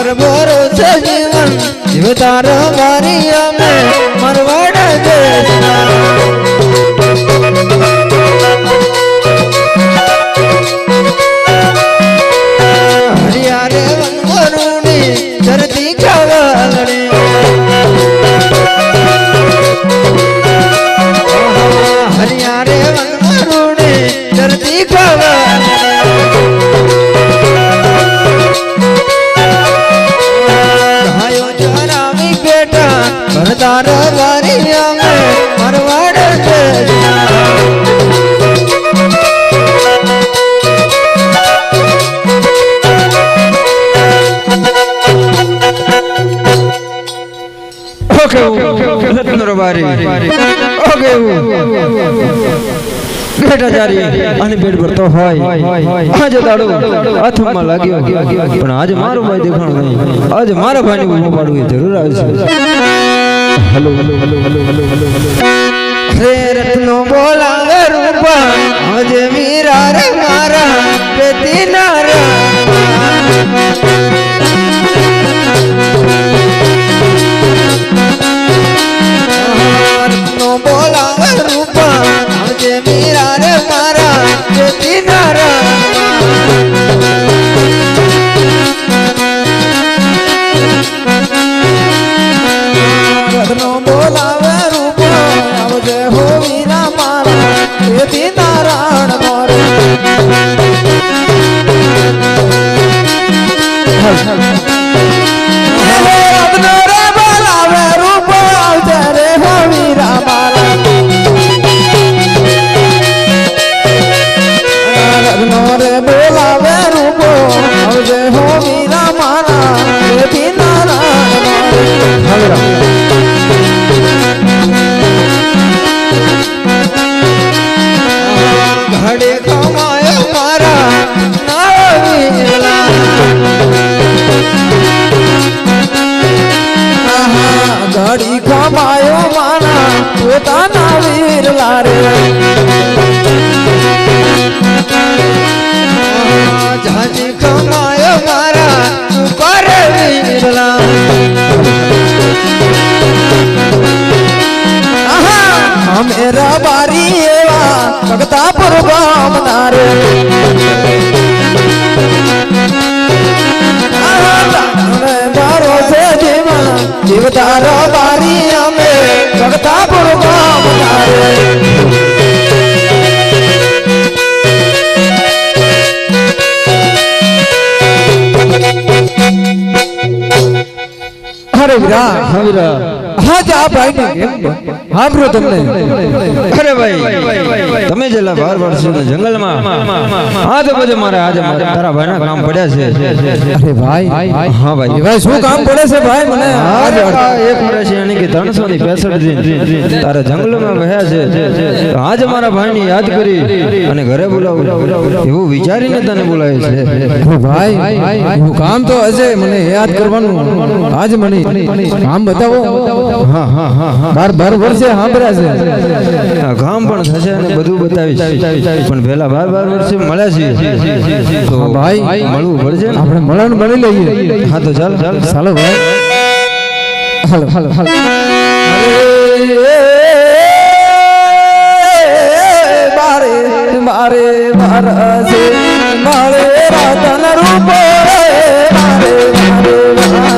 પર ભરોસે જીવન જીવતાર મારી અમે મરવાડ દેશના હરિયારે વનવરુણી ધરતી કવલણી હરિયારે વનવરુણી ધરતી કવલણી ભરતાર વારી અમે મરવાડ અને પેટ ભરતો હોય આજે દાડો હાથમાં લાગ્યો પણ આજે મારો ભાઈ દેખાણો નહીં આજે મારા ભાઈને ઊભો પાડવું એ જરૂર આવશે હેલો રે રત્નો બોલાવે રૂપા આજે મીરા રે મારા પેતી નારા રત્નો બોલાવે રૂપા આજે મીરા રે મારા પેતી નારા રત્નો બોલાવે રૂપા આવજે હો વીરા મારા પેતી નારાયણ મોરે રત્નો રે બોલાવે રૂપા આવજે રે હો વીરા મારા રત્નો રે બોલાવે રૂપો આવજે હો વીરા મારા પેતી નારાયણ મોરે ઘડે કમાયો મારા ઘડી કમાયો મારા પોતાના વીરલા રે જાજી કમાયો મારા ઉપર વીરલા મેરા બારી એવા ભગતાપુર ગામના રે મારો છે જીવન જીવતાર બારી અમે ભગતાપુર ગામના રે અરે વીરા હા વીરા હા જા ભાઈ ને કેમ હાંભળો તમને અરે ભાઈ તમે જેલા 12 વર્ષના જંગલમાં આ તો બધે મારા આજે તારા ભાઈના કામ પડ્યા છે અરે ભાઈ હા ભાઈ શું કામ પડે છે ભાઈ મને આજ એક વર્ષ યાની કે 365 દિન તારા જંગલમાં વહ્યા છે આજ મારા ભાઈને યાદ કરી અને ઘરે બોલાવું એવું વિચારીને તને બોલાવ્યો છે અરે ભાઈ હું કામ તો હશે મને યાદ કરવાનું આજ મને કામ બતાવો હા હા હા 12 વર્ષે સાંભળ્યા છે કામ પણ થશે અને બધું બતાવીશ પણ પહેલા 12 વર્ષે મળ્યા છે તો ભાઈ મળવું પડશે આપણે મળવાનું મળી લઈએ હા તો ચાલ ચાલો ભાઈ હાલો હાલો હાલો મારે મારે મારા છે મારે રાતન રૂપો મારે મારે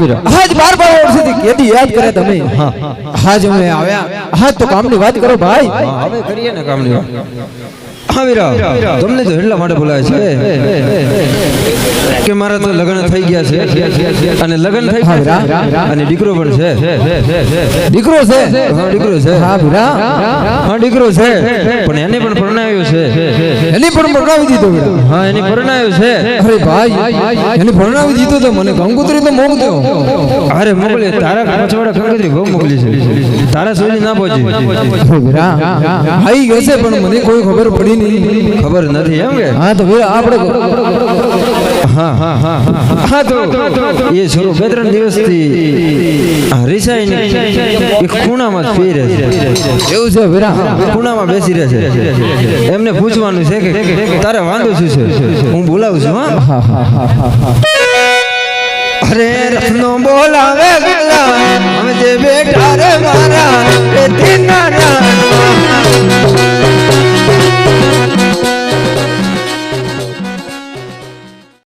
વીરા આજ 12 વર્ષથી કેદી યાદ કરે તમે આજ અમે આવ્યા આજ તો કામની વાત કરો ભાઈ હવે કરીએ ને કામની વાત હા વીરા તમને તો એટલા માટે બોલાય છે કે મારા તો લગ્ન થઈ ગયા છે અને લગ્ન થઈ ગયા અને દીકરો પણ છે દીકરો છે હા દીકરો છે હા વીરા હા દીકરો છે પણ એને પણ પરણાવ્યો છે એને પણ પરણાવી દીધો વીરા હા એને પરણાવ્યો છે અરે ભાઈ એને પરણાવી દીધો તો મને કંકોત્રી તો મોકલો અરે મોકલી તારા પછવાડા કંકોત્રી બહુ મોકલી છે તારા સુધી ના પહોંચી વીરા આઈ ગયો પણ મને કોઈ ખબર પડી નહીં ખબર નથી એમ કે હા તો વીરા આપણે હા હા હા હા તો એ છોરો 2-3 દિવસથી રિસાઈને એક ખૂણામાં જ પી રહે છે એવું છે વીરા ખૂણામાં બેસી રહે છે એમને પૂછવાનું છે કે તારે વાંધો શું છે હું બોલાવું છું હા અરે રત્નો બોલાવે ગલા અમે જે બેઠા રે મારા એ દિના